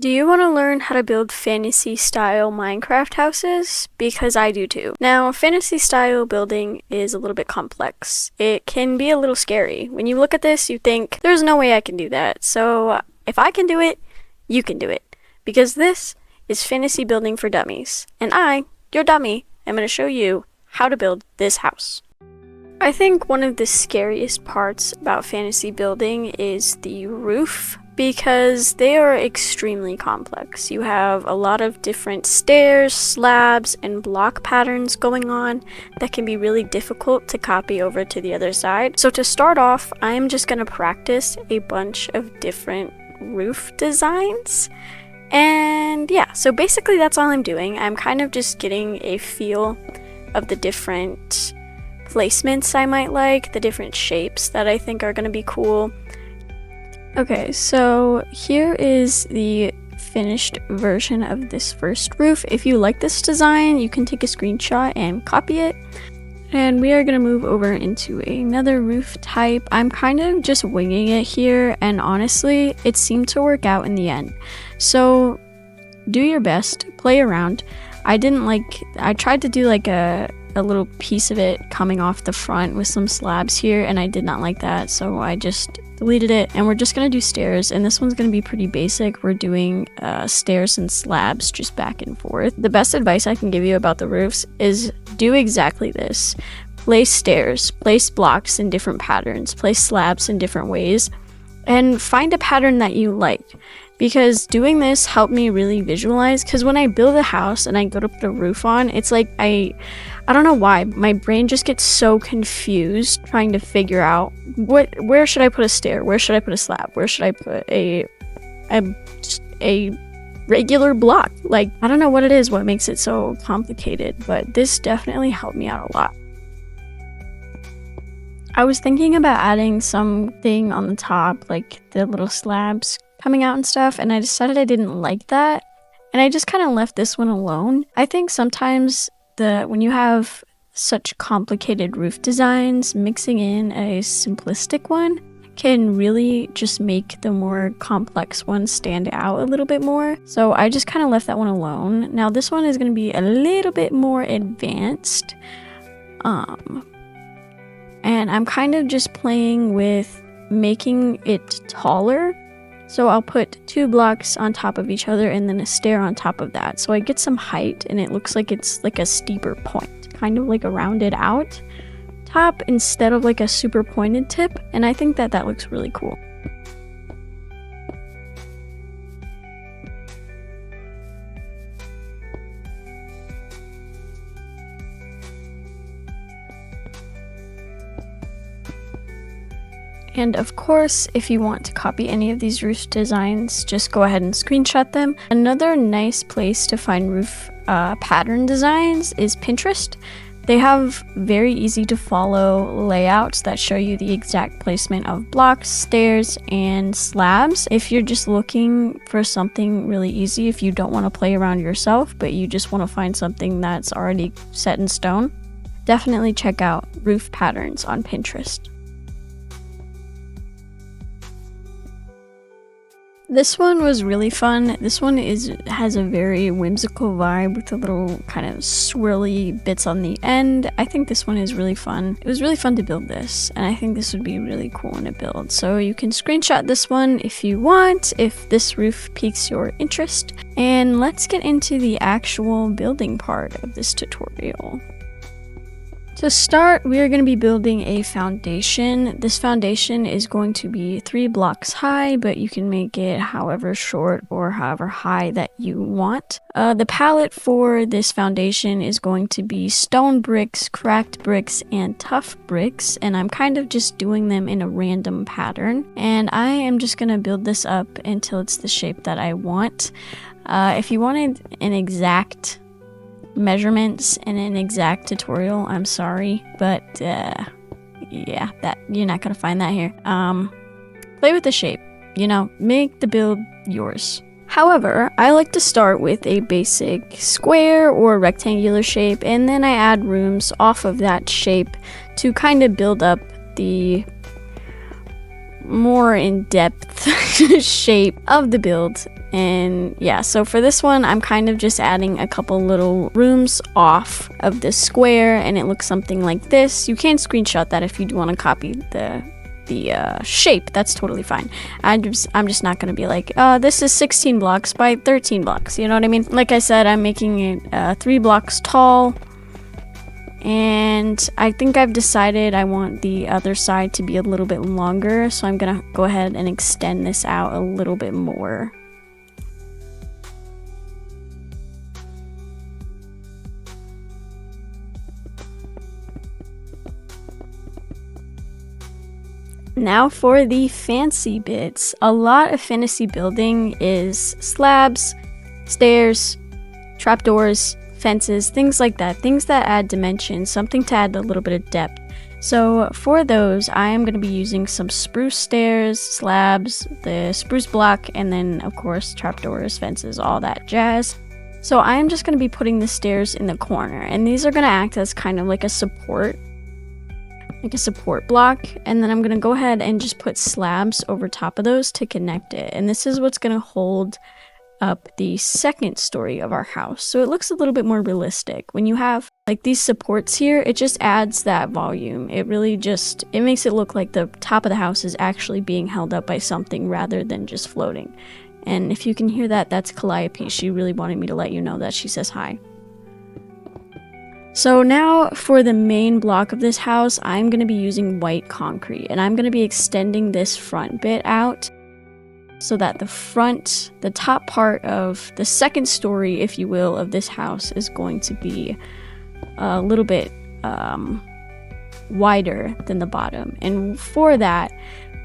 Do you want to learn how to build fantasy style Minecraft houses? Because I do too. Now, fantasy style building is a little bit complex. It can be a little scary. When you look at this, you think, there's no way I can do that. So if I can do it, you can do it. Because this is fantasy building for dummies. And I, your dummy, am going to show you how to build this house. I think one of the scariest parts about fantasy building is the roof, because they are extremely complex. You have a lot of different stairs, slabs, and block patterns going on that can be really difficult to copy over to the other side. So to start off, I'm just going to practice a bunch of different roof designs. And yeah, so basically that's all I'm doing. I'm kind of just getting a feel of the different placements I might like, the different shapes that I think are going to be cool. Okay, so here is the finished version of this first roof. If you like this design, you can take a screenshot and copy it. And we are going to move over into another roof type. I'm kind of just winging it here, and honestly, it seemed to work out in the end. So do your best, play around. I tried to do like a little piece of it coming off the front with some slabs here, and I did not like that, so I just deleted it. And we're just gonna do stairs, and this one's gonna be pretty basic. We're doing stairs and slabs just back and forth. The best advice I can give you about the roofs is do exactly this. Place stairs, place blocks in different patterns, place slabs in different ways, and find a pattern that you like. Because doing this helped me really visualize, because when I build a house and I go to put a roof on, it's like I don't know why, my brain just gets so confused trying to figure out where should I put a stair, where should I put a slab, where should I put a regular block. Like, I don't know what it is, what makes it so complicated, but this definitely helped me out a lot. I was thinking about adding something on the top, like the little slabs coming out and stuff, and I decided I didn't like that, and I just kind of left this one alone. I think sometimes when you have such complicated roof designs, mixing in a simplistic one can really just make the more complex ones stand out a little bit more. So I just kind of left that one alone. Now this one is going to be a little bit more advanced. And I'm kind of just playing with making it taller. So I'll put 2 blocks on top of each other and then a stair on top of that. So I get some height and it looks like it's like a steeper point, kind of like a rounded out top instead of like a super pointed tip. And I think that looks really cool. And of course, if you want to copy any of these roof designs, just go ahead and screenshot them. Another nice place to find roof pattern designs is Pinterest. They have very easy to follow layouts that show you the exact placement of blocks, stairs, and slabs. If you're just looking for something really easy, if you don't want to play around yourself, but you just want to find something that's already set in stone, definitely check out roof patterns on Pinterest. This one was really fun. This one has a very whimsical vibe with the little kind of swirly bits on the end. I think this one is really fun. It was really fun to build this, and I think this would be really cool in a build. So you can screenshot this one if you want, if this roof piques your interest. And let's get into the actual building part of this tutorial. To start, we are going to be building a foundation. This foundation is going to be 3 blocks high, but you can make it however short or however high that you want. The palette for this foundation is going to be stone bricks, cracked bricks, and tough bricks, and I'm kind of just doing them in a random pattern. And I am just going to build this up until it's the shape that I want. If you wanted an exact measurements and an exact tutorial, I'm sorry, but yeah, that you're not gonna find that here. Play with the shape, make the build yours. However, I like to start with a basic square or rectangular shape, and then I add rooms off of that shape to kind of build up the more in-depth shape of the build. And yeah, so for this one, I'm kind of just adding a couple little rooms off of this square, and it looks something like this. You can screenshot that if you do want to copy the shape. That's totally fine. I'm just not gonna be like, this is 16 blocks by 13 blocks. You know what I mean? Like I said, I'm making it 3 blocks tall. And I think I've decided I want the other side to be a little bit longer, so I'm gonna go ahead and extend this out a little bit more. Now for the fancy bits. A lot of fantasy building is slabs, stairs, trapdoors, fences, things like that. Things that add dimension, something to add a little bit of depth. So for those, I am going to be using some spruce stairs, slabs, the spruce block, and then of course trapdoors, fences, all that jazz. So I am just going to be putting the stairs in the corner, and these are going to act as kind of like a support block, and then I'm going to go ahead and just put slabs over top of those to connect it. And this is what's going to hold up the second story of our house, so it looks a little bit more realistic. When you have like these supports here, it just adds that volume. It makes it look like the top of the house is actually being held up by something rather than just floating. And if you can hear that, that's Calliope. She really wanted me to let you know that. She says hi. So now for the main block of this house, I'm going to be using white concrete, and I'm going to be extending this front bit out so that the top part of the second story, if you will, of this house is going to be a little bit wider than the bottom. And for that,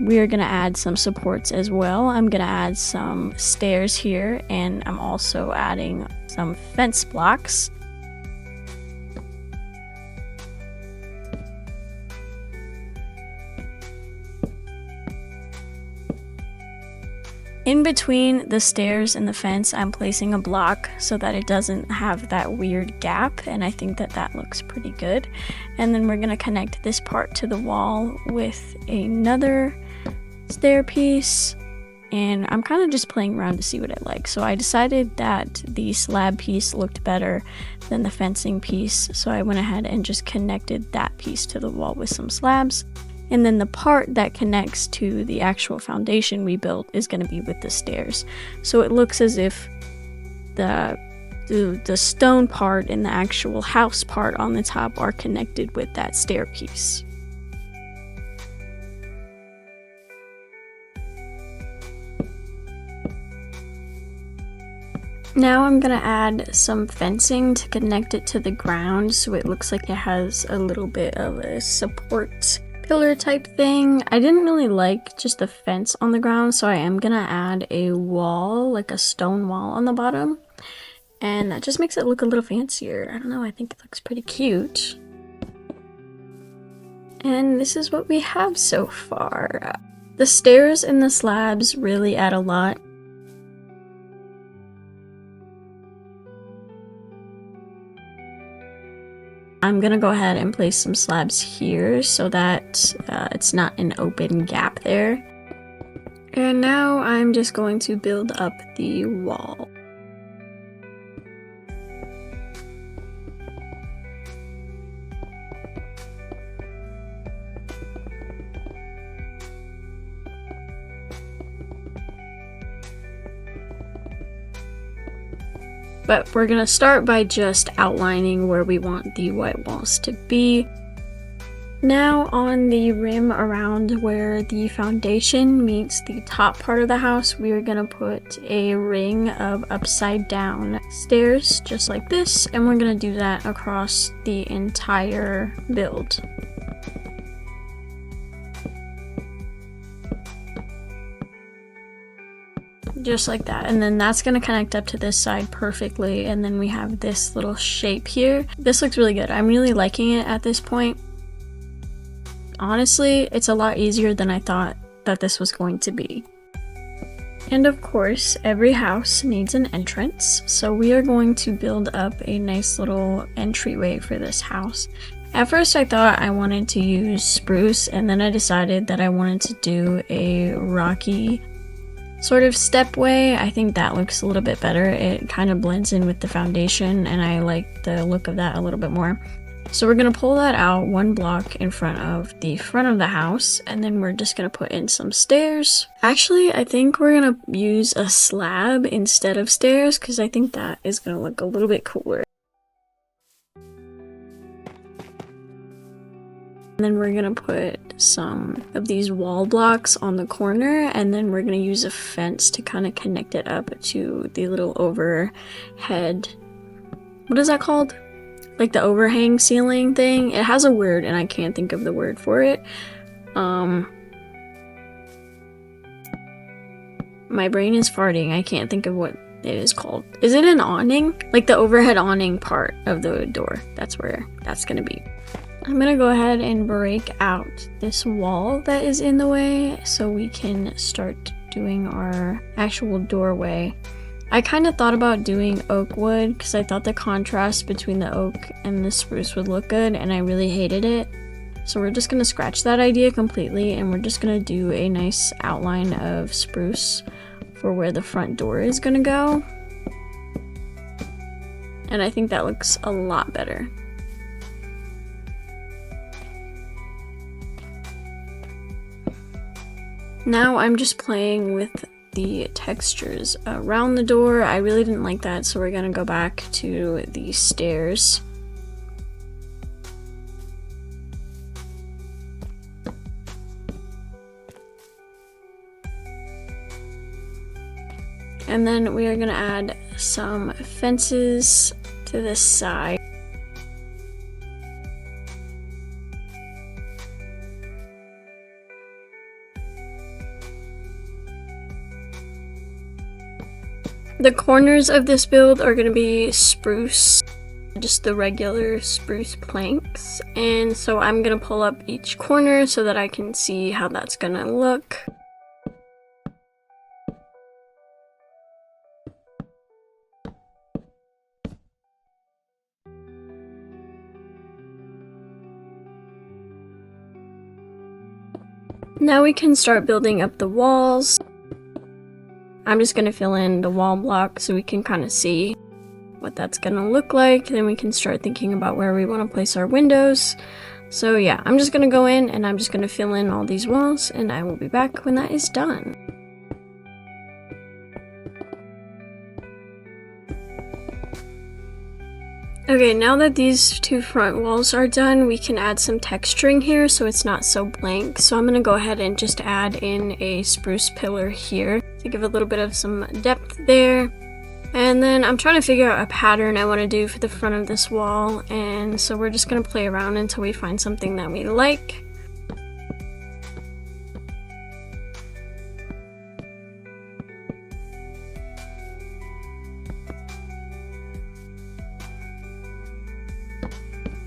we're going to add some supports as well. I'm going to add some stairs here, and I'm also adding some fence blocks. In between the stairs and the fence, I'm placing a block so that it doesn't have that weird gap, and I think that that looks pretty good. And then we're going to connect this part to the wall with another stair piece, and I'm kind of just playing around to see what I like. So I decided that the slab piece looked better than the fencing piece, so I went ahead and just connected that piece to the wall with some slabs. And then the part that connects to the actual foundation we built is going to be with the stairs. So it looks as if the stone part and the actual house part on the top are connected with that stair piece. Now I'm going to add some fencing to connect it to the ground so it looks like it has a little bit of a support pillar type thing. I didn't really like just the fence on the ground, so I am gonna add a wall, like a stone wall on the bottom, and that just makes it look a little fancier. I don't know, I think it looks pretty cute. And this is what we have so far. The stairs and the slabs really add a lot. I'm gonna go ahead and place some slabs here so that it's not an open gap there. And now I'm just going to build up the wall. But we're gonna start by just outlining where we want the white walls to be. Now on the rim around where the foundation meets the top part of the house, we are gonna put a ring of upside down stairs just like this, and we're gonna do that across the entire build. Just like that, and then that's going to connect up to this side perfectly, and then we have this little shape here. This looks really good. I'm really liking it at this point. Honestly, it's a lot easier than I thought that this was going to be. And of course, every house needs an entrance, so we are going to build up a nice little entryway for this house. At first I thought I wanted to use spruce, and then I decided that I wanted to do a rocky sort of step way. I think that looks a little bit better. It kind of blends in with the foundation, and I like the look of that a little bit more. So we're gonna pull that out 1 block in front of the house, and then we're just gonna put in some stairs. Actually, I think we're gonna use a slab instead of stairs because I think that is gonna look a little bit cooler. And then we're gonna put some of these wall blocks on the corner, and then we're gonna use a fence to kind of connect it up to the little overhead. What is that called? Like the overhang ceiling thing. It has a word and I can't think of the word for it. My brain is farting. I can't think of what it is called. Is it an awning? Like the overhead awning part of the door. That's where that's gonna be. I'm gonna go ahead and break out this wall that is in the way so we can start doing our actual doorway. I kind of thought about doing oak wood because I thought the contrast between the oak and the spruce would look good, and I really hated it. So we're just gonna scratch that idea completely, and we're just gonna do a nice outline of spruce for where the front door is gonna go. And I think that looks a lot better. Now I'm just playing with the textures around the door. I really didn't like that, so we're gonna go back to the stairs. And then we are gonna add some fences to this side. The corners of this build are going to be spruce, just the regular spruce planks, and so I'm going to pull up each corner so that I can see how that's going to look. Now we can start building up the walls. I'm just going to fill in the wall block so we can kind of see what that's going to look like. Then we can start thinking about where we want to place our windows. So yeah, I'm just going to go in and I'm just going to fill in all these walls, and I will be back when that is done. Okay, now that these 2 front walls are done, we can add some texturing here so it's not so blank. So I'm going to go ahead and just add in a spruce pillar here to give a little bit of some depth there. And then I'm trying to figure out a pattern I want to do for the front of this wall, and so we're just going to play around until we find something that we like.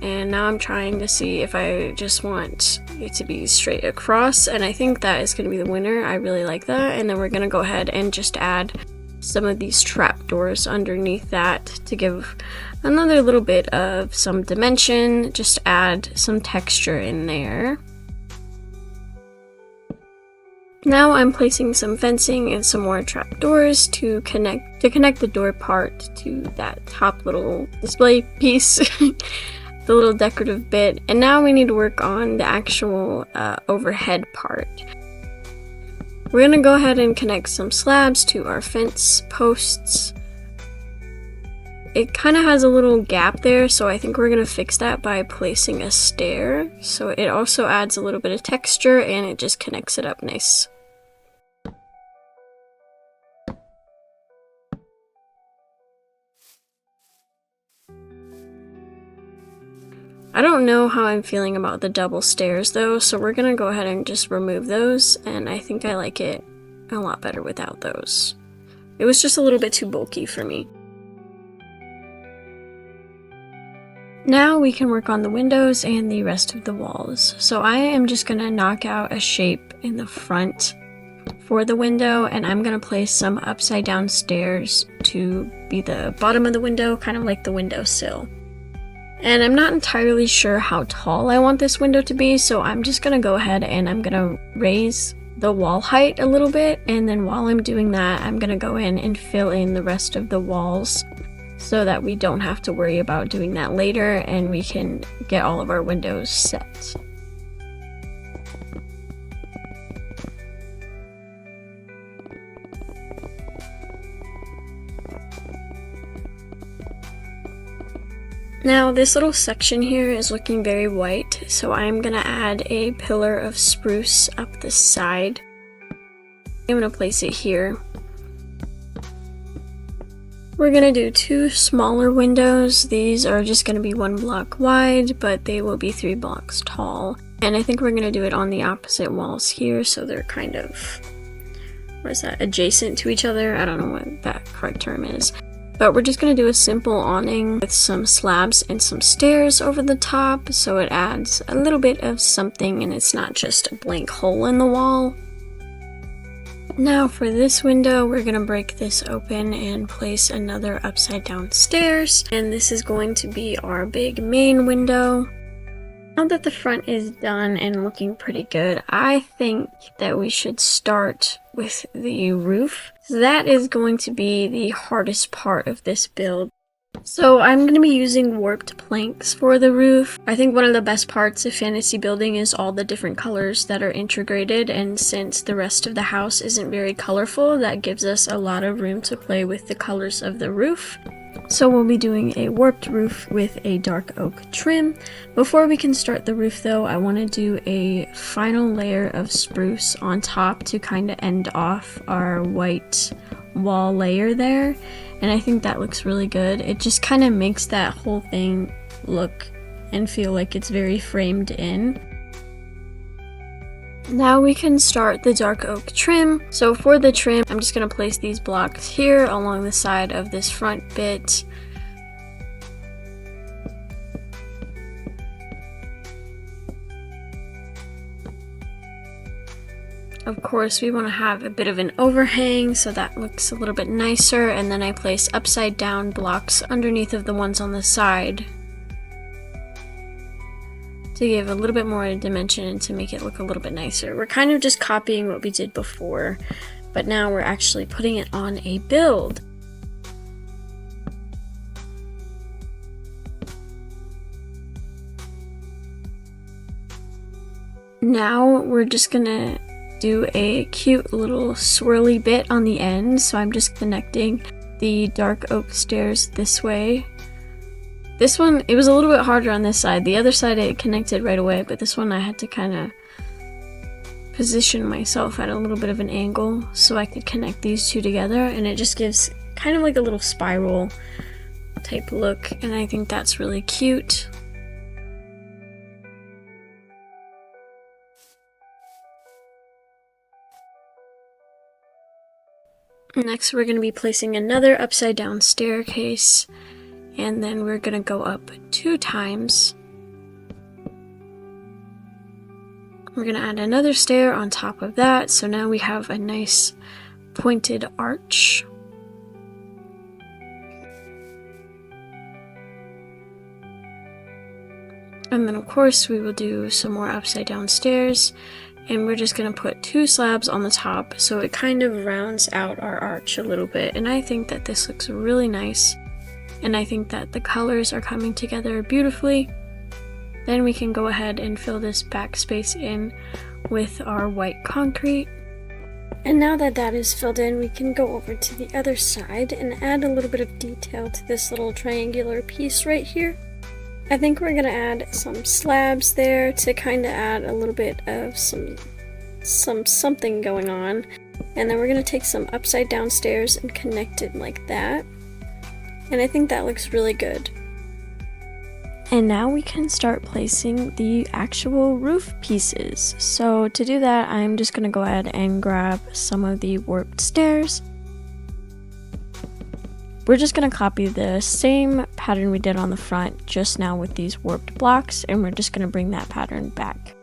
And now I'm trying to see if I just want it to be straight across, and I think that is going to be the winner. I really like that. And then we're going to go ahead and just add some of these trapdoors underneath that to give another little bit of some dimension, just add some texture in there. Now I'm placing some fencing and some more trapdoors to connect the door part to that top little display piece. The little decorative bit, and now we need to work on the actual overhead part. We're gonna go ahead and connect some slabs to our fence posts. It kind of has a little gap there, so I think we're gonna fix that by placing a stair, so it also adds a little bit of texture and it just connects it up nice. I don't know how I'm feeling about the double stairs though, so we're gonna go ahead and just remove those, and I think I like it a lot better without those. It was just a little bit too bulky for me. Now we can work on the windows and the rest of the walls. So I am just gonna knock out a shape in the front for the window, and I'm gonna place some upside down stairs to be the bottom of the window, kind of like the windowsill. And I'm not entirely sure how tall I want this window to be, so I'm just gonna go ahead and I'm gonna raise the wall height a little bit, and then while I'm doing that, I'm gonna go in and fill in the rest of the walls so that we don't have to worry about doing that later and we can get all of our windows set. Now this little section here is looking very white, so I'm gonna add a pillar of spruce up the side. I'm gonna place it here. We're gonna do 2 smaller windows. These are just gonna be 1 block wide, but they will be 3 blocks tall. And I think we're gonna do it on the opposite walls here, so they're kind of, what is that, adjacent to each other? I don't know what that correct term is. But we're just going to do a simple awning with some slabs and some stairs over the top, so it adds a little bit of something and it's not just a blank hole in the wall. Now for this window, we're going to break this open and place another upside down stairs, and this is going to be our big main window. Now that the front is done and looking pretty good, I think that we should start with the roof. So that is going to be the hardest part of this build. So I'm going to be using warped planks for the roof. I think one of the best parts of fantasy building is all the different colors that are integrated, and since the rest of the house isn't very colorful, that gives us a lot of room to play with the colors of the roof. So we'll be doing a warped roof with a dark oak trim. Before we can start the roof though, I want to do a final layer of spruce on top to kind of end off our white wall layer there. And I think that looks really good. It just kind of makes that whole thing look and feel like it's very framed in. Now we can start the dark oak trim. So for the trim, I'm just going to place these blocks here along the side of this front bit. Of course, we want to have a bit of an overhang so that looks a little bit nicer, and then I place upside down blocks underneath of the ones on the side to give a little bit more dimension and to make it look a little bit nicer. We're kind of just copying what we did before, but now we're actually putting it on a build. Now we're just gonna do a cute little swirly bit on the end, so I'm just connecting the dark oak stairs this way. This one, it was a little bit harder on this side. The other side it connected right away, but this one I had to kind of position myself at a little bit of an angle so I could connect these two together, and it just gives kind of like a little spiral type look, and I think that's really cute. Next, we're going to be placing another upside down staircase, and then we're going to go up 2 times. We're going to add another stair on top of that, so now we have a nice pointed arch. And then of course we will do some more upside down stairs, and we're just going to put 2 slabs on the top so it kind of rounds out our arch a little bit, and I think that this looks really nice. And I think that the colors are coming together beautifully. Then we can go ahead and fill this back space in with our white concrete. And now that that is filled in, we can go over to the other side and add a little bit of detail to this little triangular piece right here. I think we're going to add some slabs there to kind of add a little bit of something going on. And then we're going to take some upside down stairs and connect it like that. And I think that looks really good. And now we can start placing the actual roof pieces. So to do that, I'm just going to go ahead and grab some of the warped stairs. We're just going to copy the same pattern we did on the front just now with these warped blocks, and we're just going to bring that pattern back.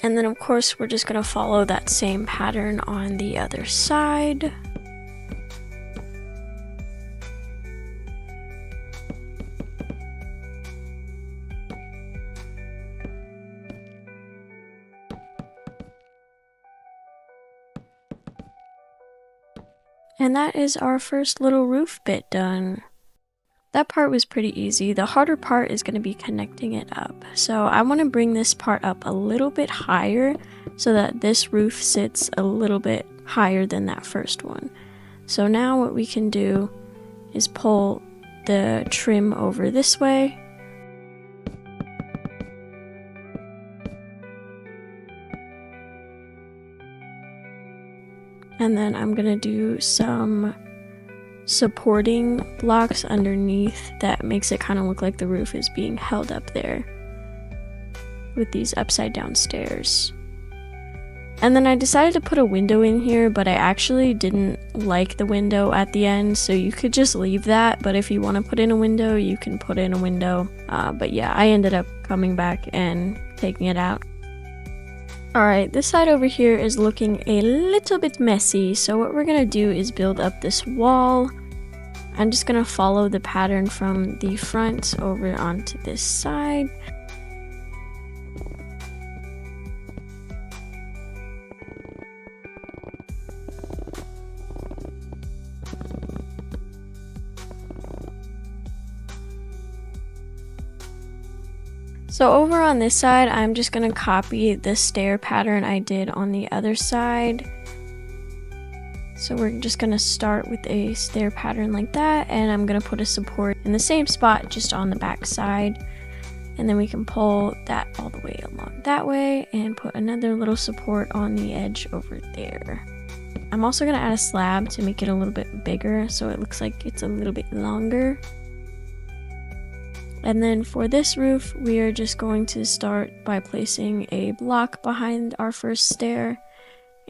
And then of course we're just going to follow that same pattern on the other side. And that is our first little roof bit done. That part was pretty easy. The harder part is going to be connecting it up. So I want to bring this part up a little bit higher so that this roof sits a little bit higher than that first one. So now what we can do is pull the trim over this way. And then I'm going to do some supporting blocks underneath that makes it kind of look like the roof is being held up there with these upside down stairs. And then I decided to put a window in here, but I actually didn't like the window at the end, so you could just leave that, but if you want to put in a window, you can put in a window. But yeah, I ended up coming back and taking it out. Alright, this side over here is looking a little bit messy, so what we're gonna do is build up this wall. I'm just gonna follow the pattern from the front over onto this side. So over on this side, I'm just going to copy the stair pattern I did on the other side. So we're just going to start with a stair pattern like that, and I'm going to put a support in the same spot just on the back side. And then we can pull that all the way along that way and put another little support on the edge over there. I'm also going to add a slab to make it a little bit bigger so it looks like it's a little bit longer. And then for this roof, we are just going to start by placing a block behind our first stair,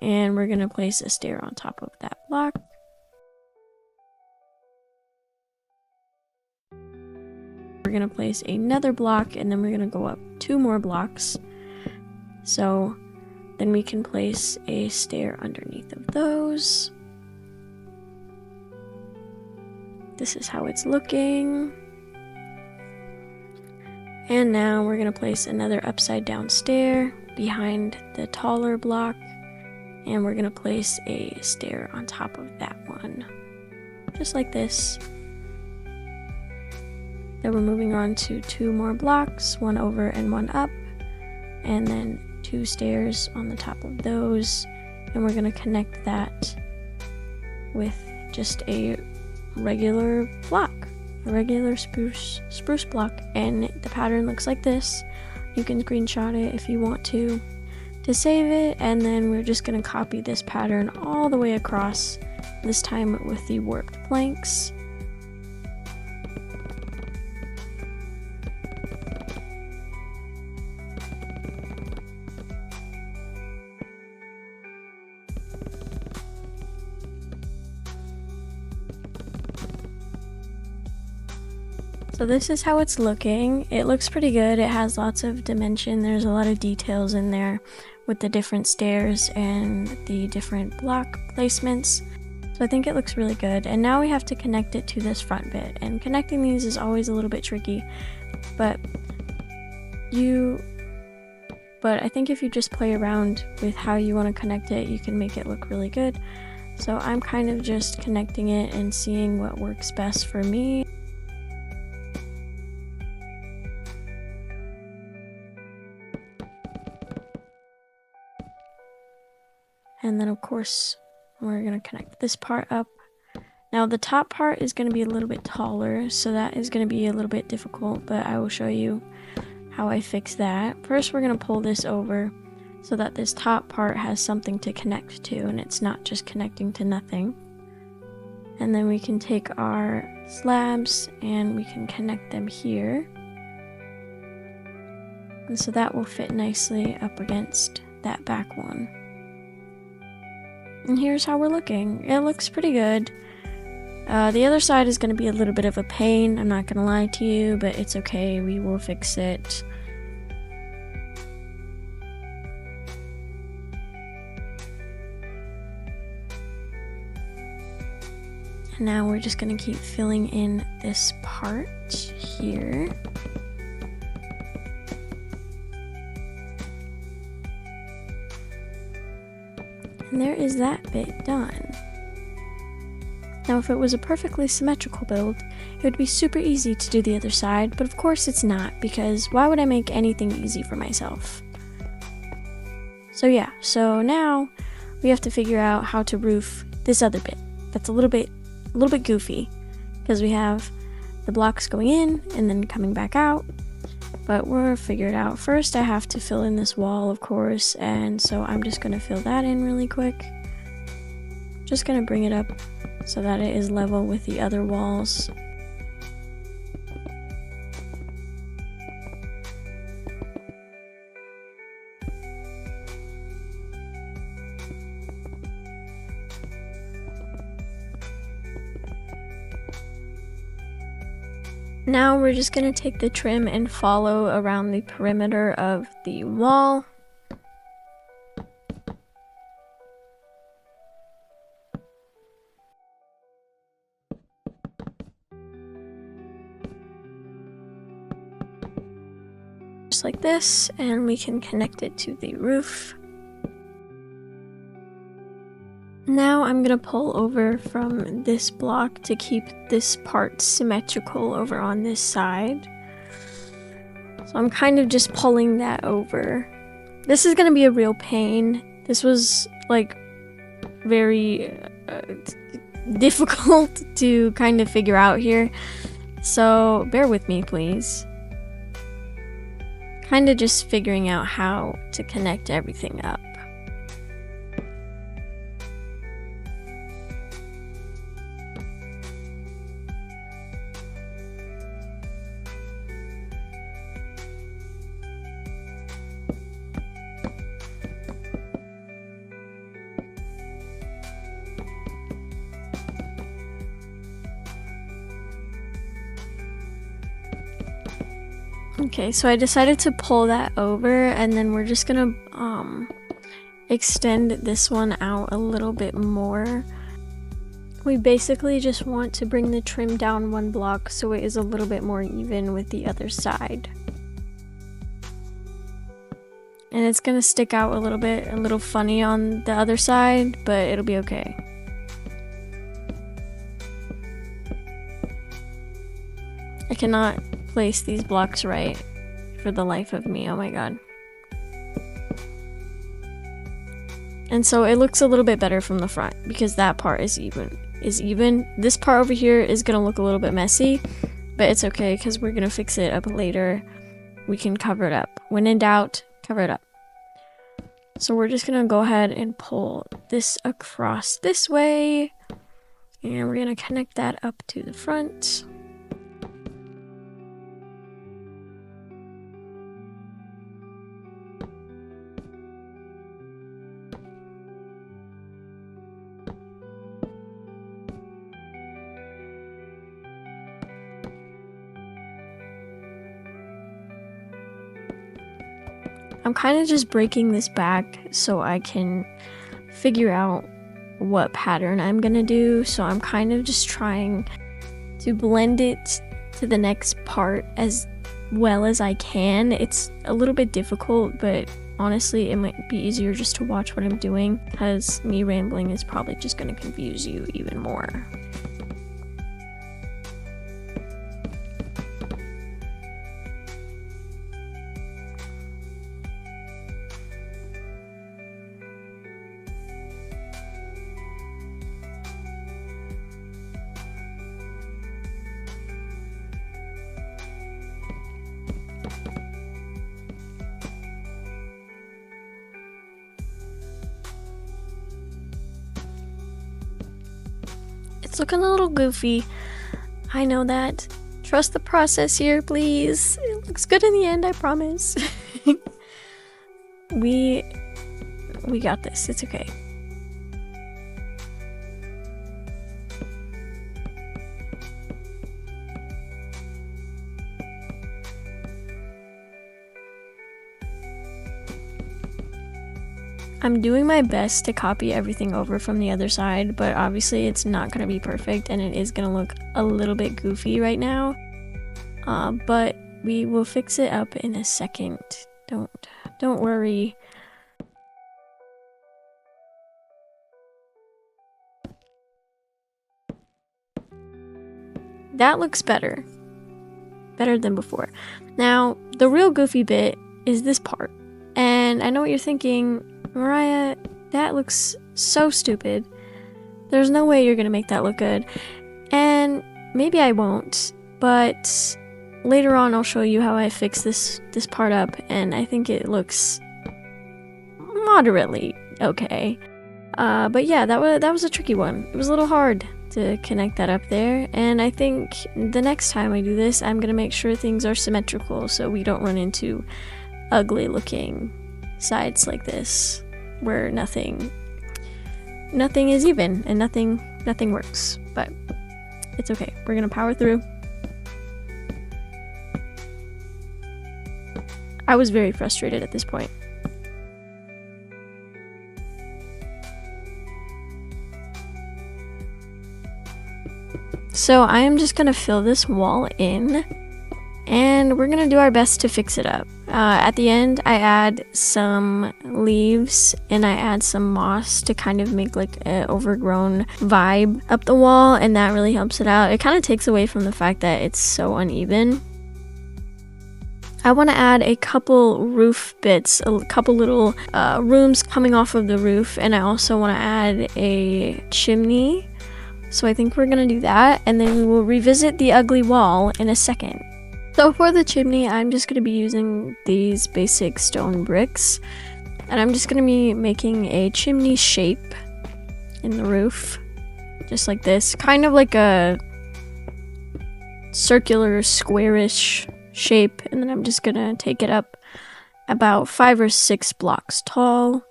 and we're going to place a stair on top of that block. We're going to place another block, and then we're going to go up 2 more blocks. So then we can place a stair underneath of those. This is how it's looking. And now we're going to place another upside down stair behind the taller block, and we're going to place a stair on top of that one, just like this. Then we're moving on to 2 more blocks, 1 over and 1 up, and then 2 stairs on the top of those, and we're going to connect that with just a regular block. A regular spruce block, and the pattern looks like this. You can screenshot it if you want to save it, and then we're just going to copy this pattern all the way across, this time with the worked planks. So this is how it's looking. It looks pretty good. It has lots of dimension. There's a lot of details in there with the different stairs and the different block placements. So I think it looks really good. And now we have to connect it to this front bit. And connecting these is always a little bit tricky. But I think if you just play around with how you want to connect it, you can make it look really good. So I'm kind of just connecting it and seeing what works best for me. And then of course, we're going to connect this part up. Now the top part is going to be a little bit taller, so that is going to be a little bit difficult, but I will show you how I fix that. First, we're going to pull this over so that this top part has something to connect to, and it's not just connecting to nothing. And then we can take our slabs and we can connect them here. And so that will fit nicely up against that back one. And here's how we're looking. It looks pretty good. The other side is going to be a little bit of a pain, I'm not going to lie to you, but it's okay, we will fix it. And now we're just gonna keep filling in this part here. And there is that bit done. Now if it was a perfectly symmetrical build, it would be super easy to do the other side, but of course it's not, because why would I make anything easy for myself? So yeah, so now we have to figure out how to roof this other bit. That's a little bit goofy, because we have the blocks going in and then coming back out, but we'll figure it out. First I have to fill in this wall, of course, and so I'm just gonna fill that in really quick. Just gonna bring it up so that it is level with the other walls. Now we're just gonna take the trim and follow around the perimeter of the wall. Just like this, and we can connect it to the roof. Now I'm gonna pull over from this block to keep this part symmetrical over on this side. So I'm kind of just pulling that over. This is gonna be a real pain. This was like very difficult to kind of figure out here. So bear with me, please. Kind of just figuring out how to connect everything up. Okay, so I decided to pull that over, and then we're just gonna extend this one out a little bit more. We basically just want to bring the trim down one block so it is a little bit more even with the other side. And it's gonna stick out a little funny on the other side, but it'll be okay. I cannot place these blocks right for the life of me. Oh my god. And so it looks a little bit better from the front because that part is even. This part over here is gonna look a little bit messy, but it's okay because we're gonna fix it up later. We can cover it up. When in doubt, cover it up. So we're just gonna go ahead and pull this across this way, and we're gonna connect that up to the front. I'm kind of just breaking this back so I can figure out what pattern I'm gonna do. So I'm kind of just trying to blend it to the next part as well as I can. It's a little bit difficult, but honestly it might be easier just to watch what I'm doing, because me rambling is probably just gonna confuse you even more. It's looking a little goofy. I know that. Trust the process here, please. It looks good in the end, I promise. We got this. It's okay. I'm doing my best to copy everything over from the other side, but obviously it's not going to be perfect and it is going to look a little bit goofy right now. But we will fix it up in a second. Don't worry. That looks better. Better than before. Now, the real goofy bit is this part. And I know what you're thinking, Mariah, that looks so stupid. There's no way you're gonna make that look good. And maybe I won't, but later on I'll show you how I fix this part up, and I think it looks moderately okay. But yeah, that was a tricky one. It was a little hard to connect that up there, and I think the next time I do this, I'm gonna make sure things are symmetrical so we don't run into ugly looking sides like this where nothing is even and nothing works. But it's okay, we're gonna power through. I was very frustrated at this point. So I am just gonna fill this wall in, and we're gonna do our best to fix it up. At the end, I add some leaves and I add some moss to kind of make like an overgrown vibe up the wall, and that really helps it out. It kind of takes away from the fact that it's so uneven. I want to add a couple roof bits, a couple little rooms coming off of the roof, and I also want to add a chimney. So I think we're gonna do that, and then we will revisit the ugly wall in a second. So for the chimney, I'm just gonna be using these basic stone bricks, and I'm just gonna be making a chimney shape in the roof, just like this, kind of like a circular, squarish shape, and then I'm just gonna take it up about 5 or 6 blocks tall.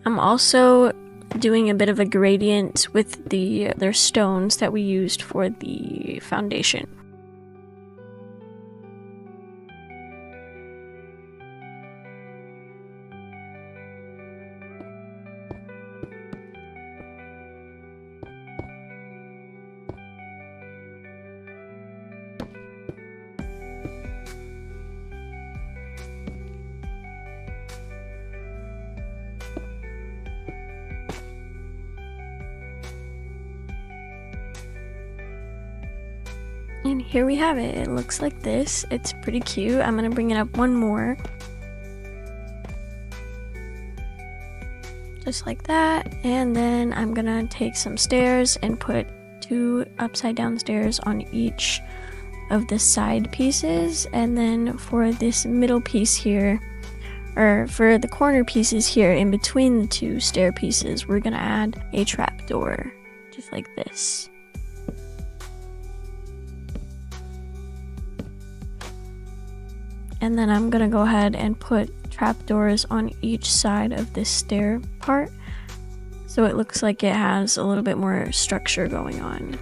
I'm also doing a bit of a gradient with their stones that we used for the foundation. And here we have it. It looks like this. It's pretty cute. I'm gonna bring it up one more. Just like that. And then I'm gonna take some stairs and put 2 upside down stairs on each of the side pieces. And then for this middle piece here, or for the corner pieces here in between the 2 stair pieces, we're gonna add a trapdoor, just like this. And then I'm gonna go ahead and put trapdoors on each side of this stair part, so it looks like it has a little bit more structure going on.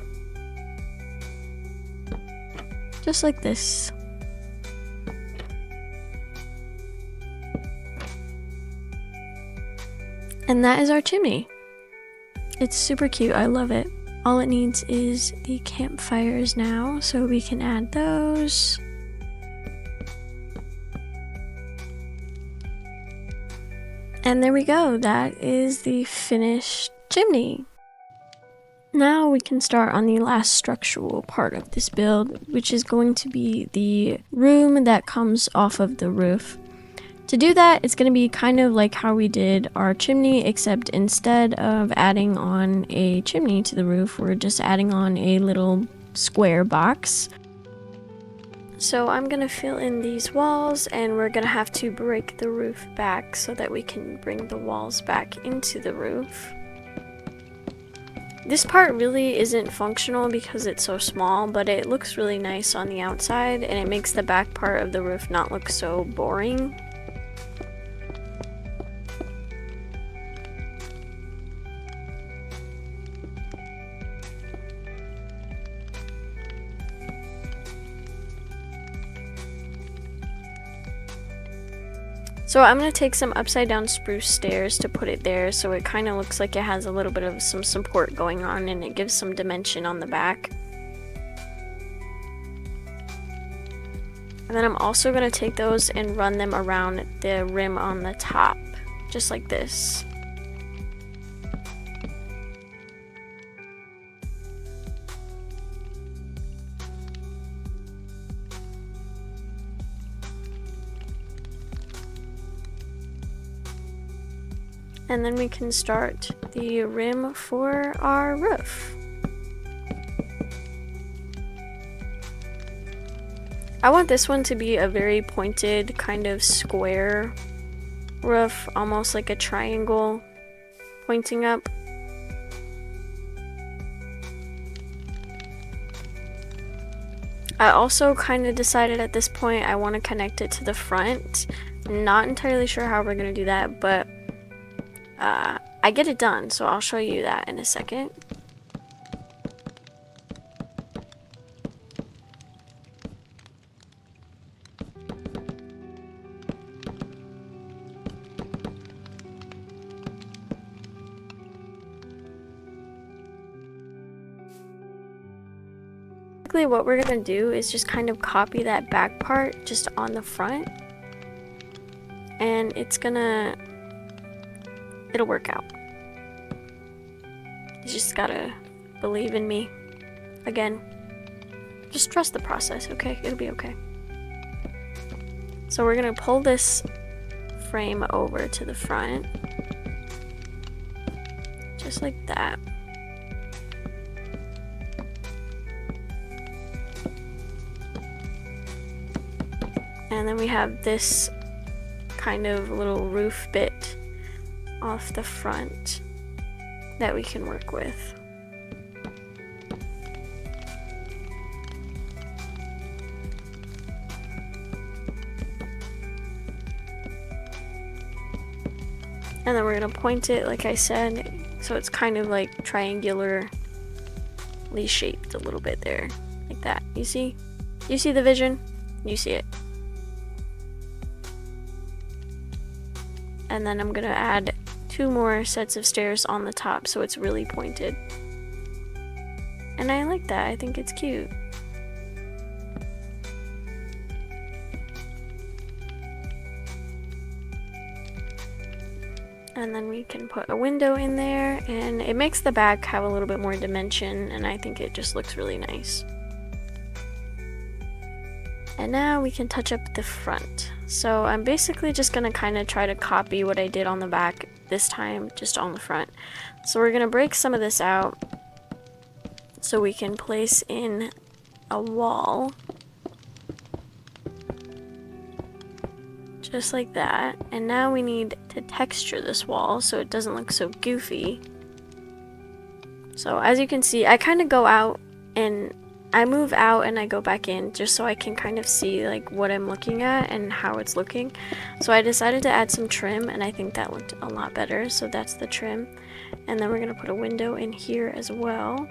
Just like this. And that is our chimney. It's super cute, I love it. All it needs is the campfires now, so we can add those. And there we go, that is the finished chimney. Now we can start on the last structural part of this build, which is going to be the room that comes off of the roof. To do that, it's going to be kind of like how we did our chimney, except instead of adding on a chimney to the roof, we're just adding on a little square box. So I'm gonna fill in these walls, and we're gonna have to break the roof back so that we can bring the walls back into the roof. This part really isn't functional because it's so small, but it looks really nice on the outside, and it makes the back part of the roof not look so boring. So I'm going to take some upside down spruce stairs to put it there so it kind of looks like it has a little bit of some support going on and it gives some dimension on the back. And then I'm also going to take those and run them around the rim on the top, just like this. And then we can start the rim for our roof. I want this one to be a very pointed kind of square roof, almost like a triangle pointing up. I also kind of decided at this point I want to connect it to the front. Not entirely sure how we're going to do that, but I get it done, so I'll show you that in a second. Basically what we're gonna do is just kind of copy that back part just on the front, and it'll work out. You just gotta believe in me. Again, just trust the process, okay? It'll be okay. So we're gonna pull this frame over to the front, just like that. And then we have this kind of little roof bit off the front that we can work with. And then we're gonna point it, like I said, so it's kind of like triangularly shaped a little bit there, like that. You see? You see the vision? You see it. And then I'm gonna add 2 more sets of stairs on the top so it's really pointed. And I like that, I think it's cute. And then we can put a window in there, and it makes the back have a little bit more dimension, and I think it just looks really nice. And now we can touch up the front. So I'm basically just gonna kind of try to copy what I did on the back this time, just on the front. So we're gonna break some of this out so we can place in a wall. Just like that. And now we need to texture this wall so it doesn't look so goofy. So as you can see, I kind of go out and I move out and I go back in just so I can kind of see like what I'm looking at and how it's looking. So I decided to add some trim, and I think that looked a lot better. So that's the trim. And then we're going to put a window in here as well.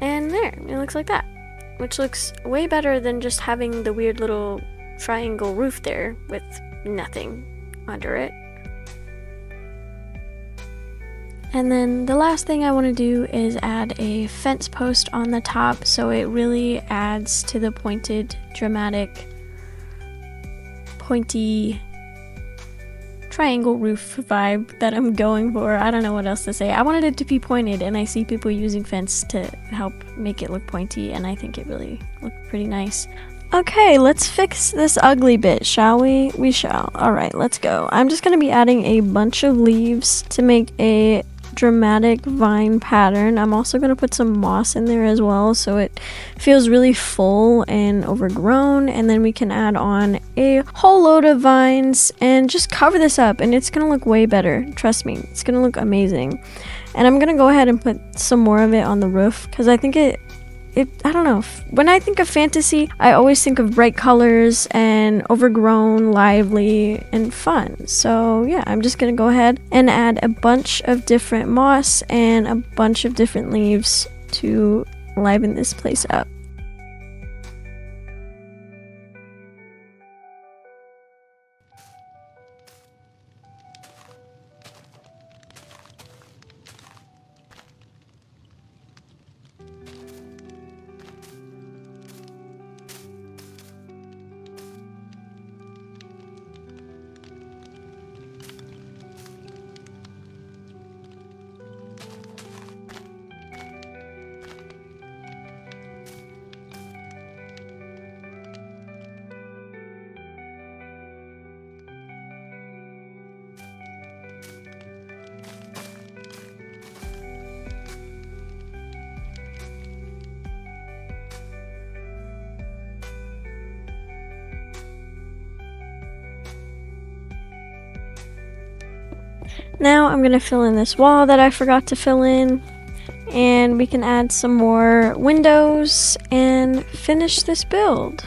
And there, it looks like that. Which looks way better than just having the weird little triangle roof there with nothing under it. And then the last thing I want to do is add a fence post on the top so it really adds to the pointed, dramatic, pointy triangle roof vibe that I'm going for. I don't know what else to say. I wanted it to be pointed, and I see people using fence to help make it look pointy, and I think it really looked pretty nice. Okay, let's fix this ugly bit, shall we? We shall. Alright, let's go. I'm just going to be adding a bunch of leaves to make a dramatic vine pattern. I'm also going to put some moss in there as well so it feels really full and overgrown, and then we can add on a whole load of vines and just cover this up, and it's going to look way better. Trust me, it's going to look amazing. And I'm going to go ahead and put some more of it on the roof because I think I don't know, when I think of fantasy, I always think of bright colors and overgrown, lively, and fun. So yeah, I'm just gonna go ahead and add a bunch of different moss and a bunch of different leaves to liven this place up. Now I'm gonna fill in this wall that I forgot to fill in, and we can add some more windows and finish this build.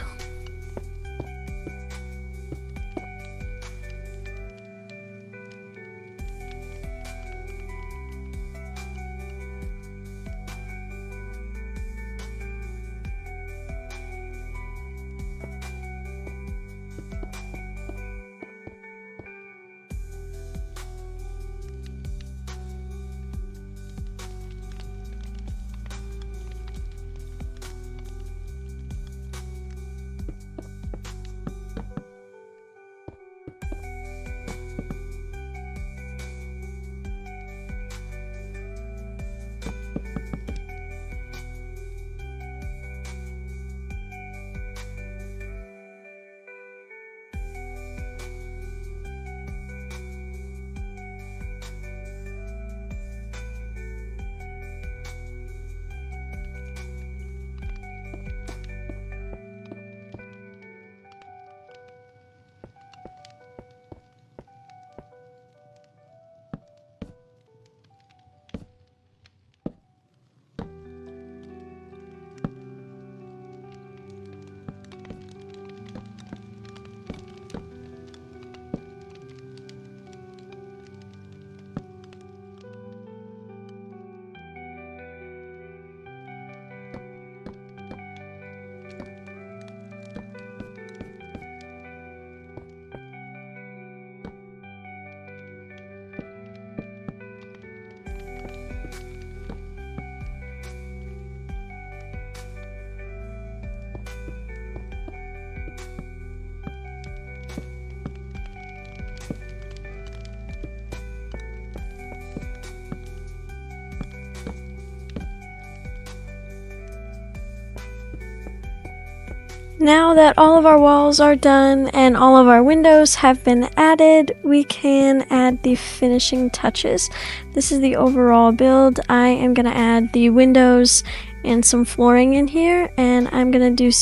Now that all of our walls are done and all of our windows have been added, we can add the finishing touches. This is the overall build. I am going to add the windows and some flooring in here, and I'm going to do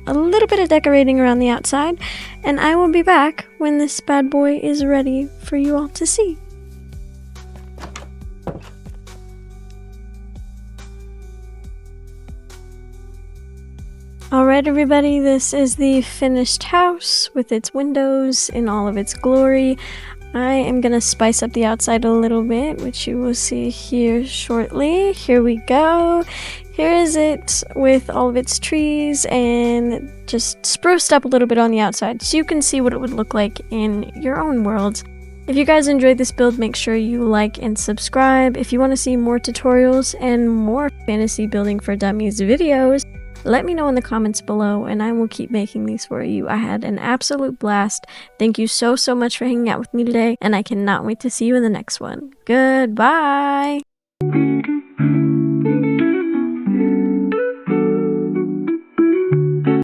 a little bit of decorating around the outside, and I will be back when this bad boy is ready for you all to see. Alright everybody, this is the finished house with its windows in all of its glory. I am going to spice up the outside a little bit, which you will see here shortly. Here we go. Here is it with all of its trees and just spruced up a little bit on the outside so you can see what it would look like in your own world. If you guys enjoyed this build, make sure you like and subscribe. If you want to see more tutorials and more fantasy building for dummies videos, let me know in the comments below and I will keep making these for you. I had an absolute blast. Thank you so much for hanging out with me today, and I cannot wait to see you in the next one. Goodbye!